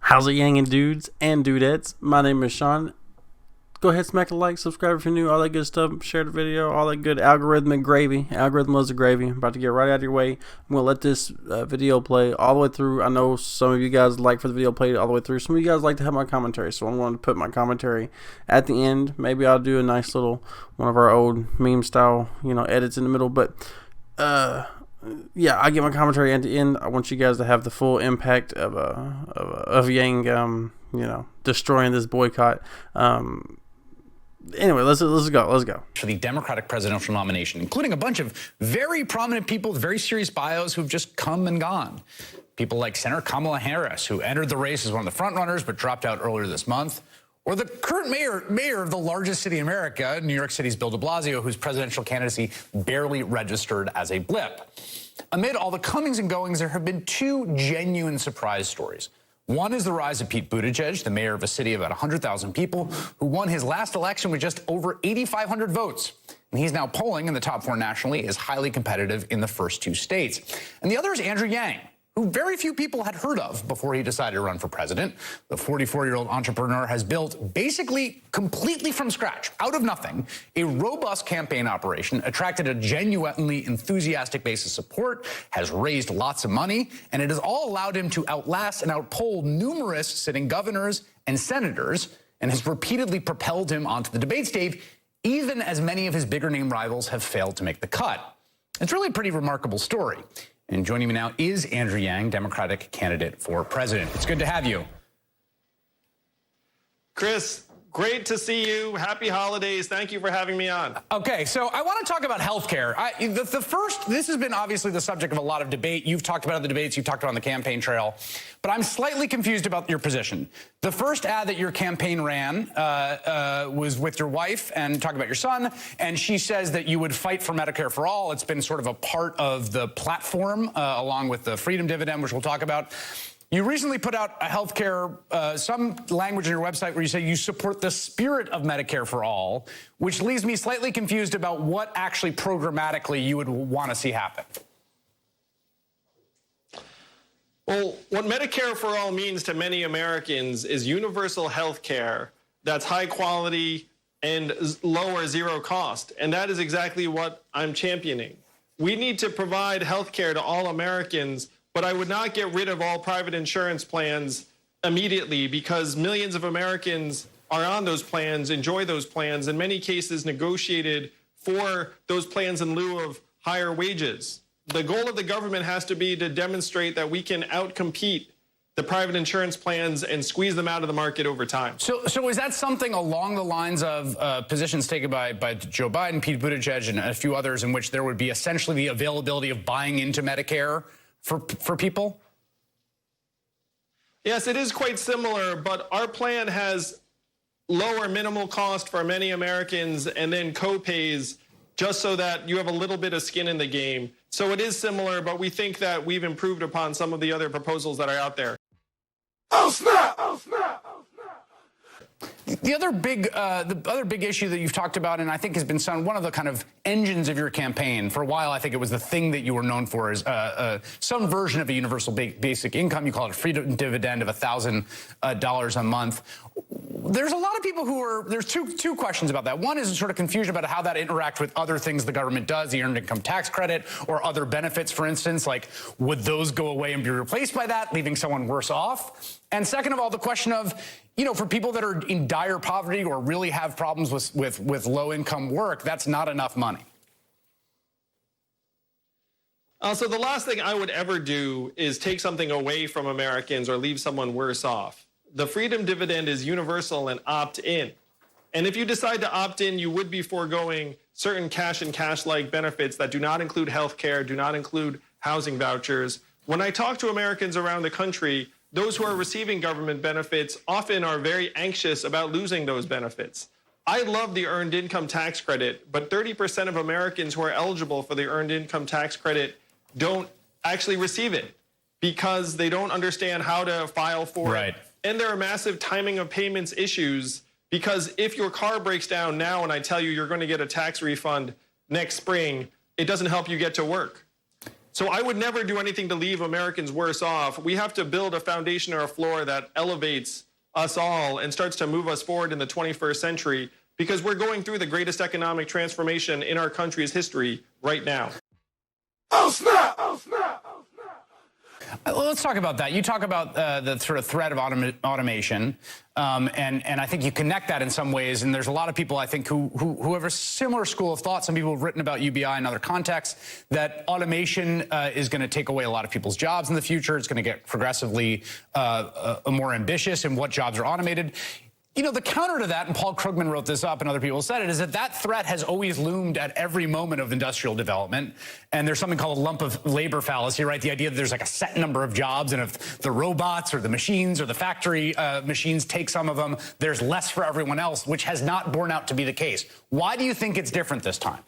How's it, Yang and dudes and dudettes? My name is Sean. Go ahead, smack a like, subscribe if you're new, all that good stuff. Share the video, all that good algorithmic gravy. Algorithm loves the gravy. I'm about to get right out of your way. I'm going to let this video play all the way through. I know some of you guys like for the video played all the way through. Some of you guys like to have my commentary, so I'm going to put my commentary at the end. Maybe I'll do a nice little one of our old meme style, edits in the middle. But, yeah, I get my commentary at the end. I want you guys to have the full impact of Yang, destroying this boycott. Anyway, let's go. For the Democratic presidential nomination, including a bunch of very prominent people with very serious bios who've just come and gone. People like Senator Kamala Harris, who entered the race as one of the frontrunners but dropped out earlier this month. Or the current mayor of the largest city in America, New York City's Bill de Blasio, whose presidential candidacy barely registered as a blip. Amid all the comings and goings, there have been two genuine surprise stories. One is the rise of Pete Buttigieg, the mayor of a city of about 100,000 people, who won his last election with just over 8,500 votes. And he's now polling in the top four nationally, is highly competitive in the first two states. And the other is Andrew Yang, who very few people had heard of before he decided to run for president. The 44-year-old entrepreneur has built basically completely from scratch, out of nothing, a robust campaign operation, attracted a genuinely enthusiastic base of support, has raised lots of money, and it has all allowed him to outlast and outpoll numerous sitting governors and senators, and has repeatedly propelled him onto the debate stage, even as many of his bigger name rivals have failed to make the cut. It's really a pretty remarkable story. And joining me now is Andrew Yang, Democratic candidate for president. It's good to have you. Chris, great to see you. Happy holidays. Thank you for having me on. Okay, so I want to talk about healthcare. This has been obviously the subject of a lot of debate. You've talked about it in the debates, you've talked about it on the campaign trail, but I'm slightly confused about your position. The first ad that your campaign ran was with your wife and talking about your son, and she says that you would fight for Medicare for all. It's been sort of a part of the platform, along with the freedom dividend, which we'll talk about. You recently put out a healthcare, some language on your website where you say you support the spirit of Medicare for all, which leaves me slightly confused about what actually programmatically you would want to see happen. Well, what Medicare for all means to many Americans is universal health care that's high quality and low or zero cost. And that is exactly what I'm championing. We need to provide health care to all Americans, but I would not get rid of all private insurance plans immediately, because millions of Americans are on those plans, enjoy those plans, in many cases negotiated for those plans in lieu of higher wages. The goal of the government has to be to demonstrate that we can outcompete the private insurance plans and squeeze them out of the market over time. So is that something along the lines of positions taken by Joe Biden, Pete Buttigieg, and a few others, in which there would be essentially the availability of buying into Medicare for people? Yes, it is quite similar, but our plan has lower minimal cost for many Americans and then co-pays just so that you have a little bit of skin in the game. So it is similar, but we think that we've improved upon some of the other proposals that are out there. Oh, snap! Oh, snap! Oh, snap! The other big issue that you've talked about, and I think has been one of the kind of engines of your campaign for a while, I think it was the thing that you were known for, is some version of a universal basic income. You call it a freedom dividend of $1,000 a month. There's a lot of people there's two questions about that. One is sort of confusion about how that interacts with other things the government does, the earned income tax credit or other benefits, for instance, like would those go away and be replaced by that, leaving someone worse off? And second of all, the question of, for people that are in dire poverty or really have problems with low income work, that's not enough money. So the last thing I would ever do is take something away from Americans or leave someone worse off. The freedom dividend is universal and opt-in. And if you decide to opt in, you would be foregoing certain cash and cash-like benefits that do not include health care, do not include housing vouchers. When I talk to Americans around the country, those who are receiving government benefits often are very anxious about losing those benefits. I love the earned income tax credit, but 30% of Americans who are eligible for the earned income tax credit don't actually receive it because they don't understand how to file for it. And there are massive timing of payments issues, because if your car breaks down now and I tell you you're going to get a tax refund next spring, it doesn't help you get to work. So I would never do anything to leave Americans worse off. We have to build a foundation or a floor that elevates us all and starts to move us forward in the 21st century, because we're going through the greatest economic transformation in our country's history right now. Oh snap! Oh snap! Oh snap! Well, let's talk about that. You talk about the sort of threat of automation, and I think you connect that in some ways. And there's a lot of people, I think, who have a similar school of thought. Some people have written about UBI in other contexts, that automation is going to take away a lot of people's jobs in the future. It's going to get progressively more ambitious in what jobs are automated. You know, the counter to that, and Paul Krugman wrote this up and other people said it, is that that threat has always loomed at every moment of industrial development. And there's something called a lump of labor fallacy, right? The idea that there's like a set number of jobs, and if the robots or the machines or the factory machines take some of them, there's less for everyone else, which has not borne out to be the case. Why do you think it's different this time?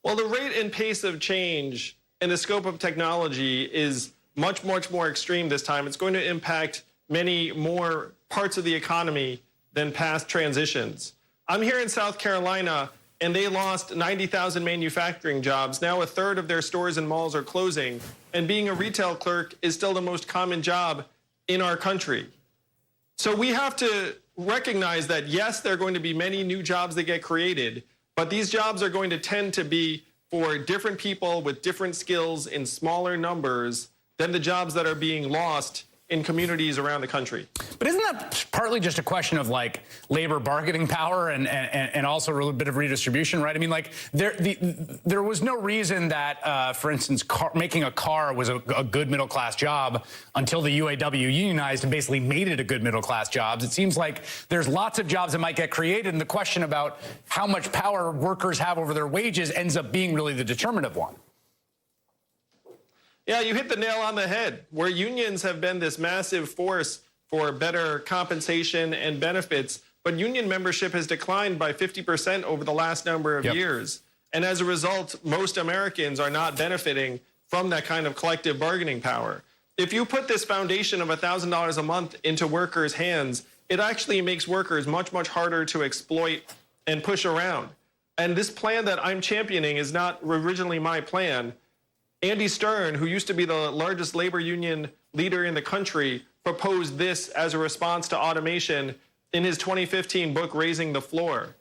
Well, the rate and pace of change and the scope of technology is much, much more extreme this time. It's going to impact many more parts of the economy than past transitions. I'm here in South Carolina, and they lost 90,000 manufacturing jobs. Now a third of their stores and malls are closing, and being a retail clerk is still the most common job in our country. So we have to recognize that, yes, there are going to be many new jobs that get created, but these jobs are going to tend to be for different people with different skills in smaller numbers than the jobs that are being lost in communities around the country. But isn't that partly just a question of like labor bargaining power and also a little bit of redistribution, right? I mean, like there was no reason that, for instance, making a car was a good middle class job until the UAW unionized and basically made it a good middle class job. It seems like there's lots of jobs that might get created, and the question about how much power workers have over their wages ends up being really the determinative one. Yeah, you hit the nail on the head. Where unions have been this massive force for better compensation and benefits, but union membership has declined by 50% over the last number of years. And as a result, most Americans are not benefiting from that kind of collective bargaining power. If you put this foundation of $1,000 a month into workers' hands, it actually makes workers much, much harder to exploit and push around. And this plan that I'm championing is not originally my plan. Andy Stern, who used to be the largest labor union leader in the country, proposed this as a response to automation in his 2015 book, Raising the Floor.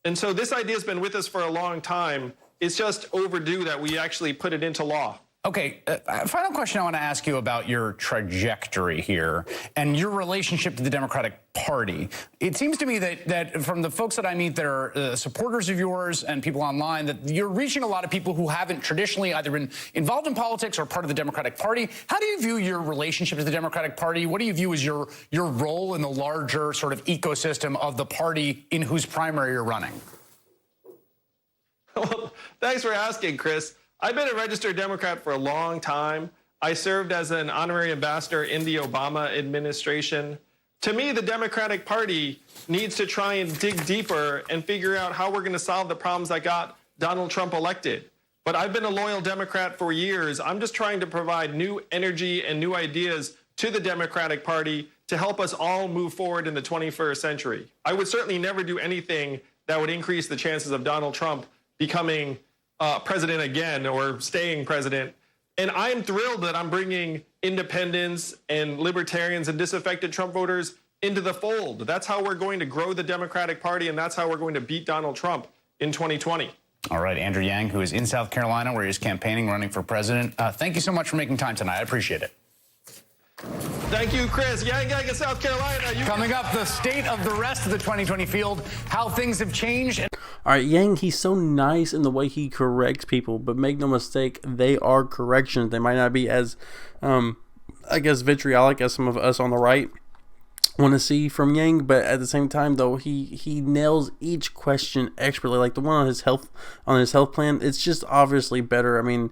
And so this idea has been with us for a long time. It's just overdue that we actually put it into law. Okay, final question I want to ask you about your trajectory here and your relationship to the Democratic Party. It seems to me that from the folks that I meet that are supporters of yours and people online, that you're reaching a lot of people who haven't traditionally either been involved in politics or part of the Democratic Party. How do you view your relationship to the Democratic Party? What do you view as your role in the larger sort of ecosystem of the party in whose primary you're running? Well, thanks for asking, Chris. I've been a registered Democrat for a long time. I served as an honorary ambassador in the Obama administration. To me, the Democratic Party needs to try and dig deeper and figure out how we're going to solve the problems that got Donald Trump elected. But I've been a loyal Democrat for years. I'm just trying to provide new energy and new ideas to the Democratic Party to help us all move forward in the 21st century. I would certainly never do anything that would increase the chances of Donald Trump becoming president again or staying president. And I'm thrilled that I'm bringing independents and libertarians and disaffected Trump voters into the fold. That's how we're going to grow the Democratic Party, and that's how we're going to beat Donald Trump in 2020. All right, Andrew Yang, who is in South Carolina, where he's campaigning, running for president. Thank you so much for making time tonight. I appreciate it. Thank you, Chris. Yang in South Carolina. Coming up, the state of the rest of the 2020 field, how things have changed. All right, Yang, he's so nice in the way he corrects people, but make no mistake, they are corrections. They might not be as, I guess, vitriolic as some of us on the right want to see from Yang, but at the same time, though, he nails each question expertly. Like the one on his health plan, it's just obviously better. I mean,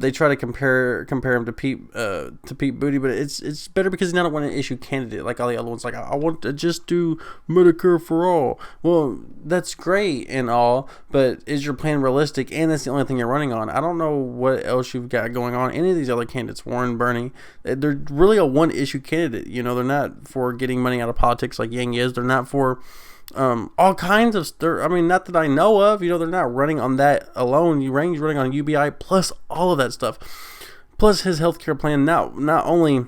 they try to compare him to Pete Buttigieg, but it's better because he's not a one-issue candidate like all the other ones. Like, I want to just do Medicare for all. Well, that's great and all, but is your plan realistic? And that's the only thing you're running on. I don't know what else you've got going on. Any of these other candidates, Warren, Bernie, they're really a one-issue candidate. You know, they're not for getting money out of politics like Yang is. They're not for all kinds of I mean, not that I know of. They're not running on that alone. Yang's running on UBI plus all of that stuff, plus his healthcare plan. Not only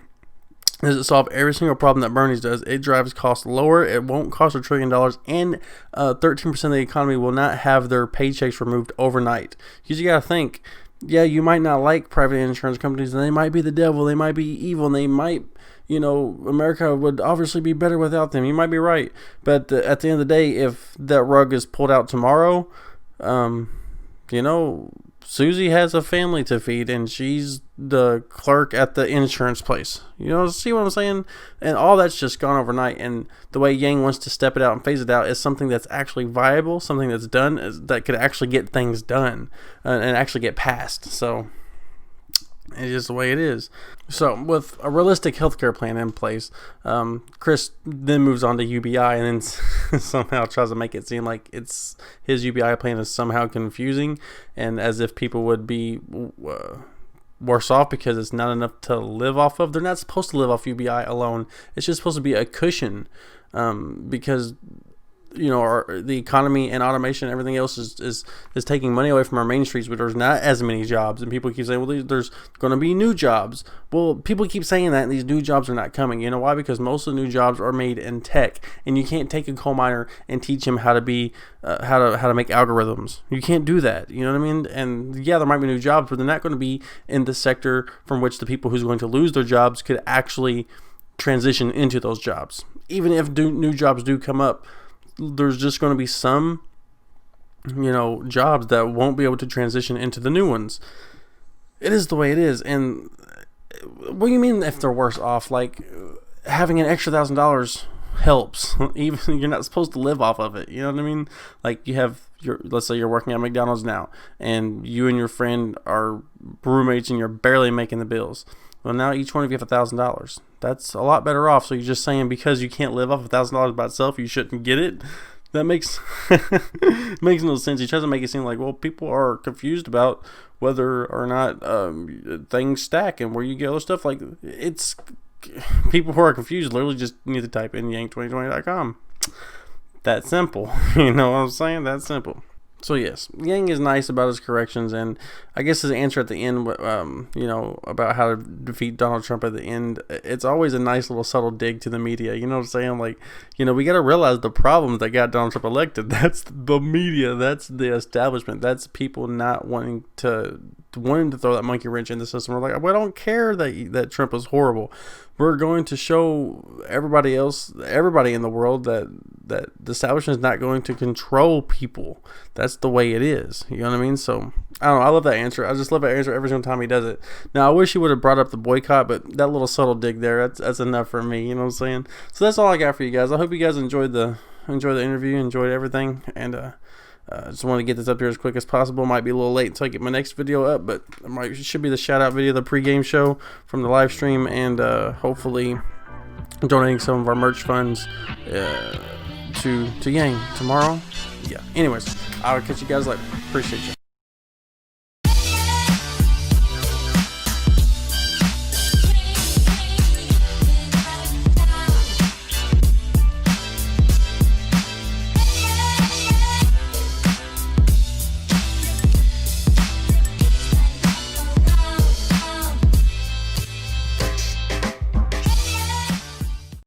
does it solve every single problem that Bernie's does, it drives costs lower. It won't cost $1 trillion, and 13% of the economy will not have their paychecks removed overnight. Because you got to think, yeah, you might not like private insurance companies, and they might be the devil, they might be evil, and they might, America would obviously be better without them. You might be right, but at the end of the day, if that rug is pulled out tomorrow, Susie has a family to feed, and she's the clerk at the insurance place. See what I'm saying? And all that's just gone overnight. And the way Yang wants to step it out and phase it out is something that's actually viable, something that's done, that could actually get things done and actually get passed. So it's just the way it is. So with a realistic healthcare plan in place, Chris then moves on to UBI, and then somehow tries to make it seem like his UBI plan is somehow confusing, and as if people would be worse off because it's not enough to live off of. They're not supposed to live off UBI alone. It's just supposed to be a cushion, because the economy and automation and everything else is taking money away from our main streets, but there's not as many jobs. And people keep saying, well, there's going to be new jobs. Well, people keep saying that, and these new jobs are not coming. You know why? Because most of the new jobs are made in tech, and you can't take a coal miner and teach him how to be how to make algorithms. You can't do that. You know what I mean? And yeah, there might be new jobs, but they're not going to be in the sector from which the people who's going to lose their jobs could actually transition into those jobs. Even if new jobs do come up, there's just going to be some, jobs that won't be able to transition into the new ones. It is the way it is. And what do you mean if they're worse off? Like, having an extra $1,000 helps. Even you're not supposed to live off of it. You know what I mean? Like, let's say you're working at McDonald's now, and you and your friend are roommates, and you're barely making the bills. Well, now each one of you have $1,000. That's a lot better off. So you're just saying because you can't live off $1,000 by itself, you shouldn't get it? That makes makes no sense. He tries to make it seem like, well, people are confused about whether or not things stack and where you get other stuff. Like, it's people who are confused literally just need to type in yang2020.com. That simple. You know what I'm saying? That simple. So yes, Yang is nice about his corrections, and I guess his answer at the end, about how to defeat Donald Trump at the end, it's always a nice little subtle dig to the media. You know what I'm saying? Like, we got to realize the problems that got Donald Trump elected. That's the media. That's the establishment. That's people not wanting to throw that monkey wrench in the system. We're like, we don't care that Trump is horrible. We're going to show everybody in the world that the establishment is not going to control people. That's the way it is. You know what I mean? So, I don't know. I love that answer. I just love that answer every single time he does it. Now, I wish he would have brought up the boycott, but that little subtle dig there, that's enough for me. You know what I'm saying? So that's all I got for you guys. I hope you guys enjoyed the interview, enjoyed everything, and I just want to get this up here as quick as possible. Might be a little late until I get my next video up, but it should be the shout out video, the pregame show from the live stream, and hopefully donating some of our merch funds to Yang tomorrow. Yeah. Anyways, I'll catch you guys later. Appreciate you.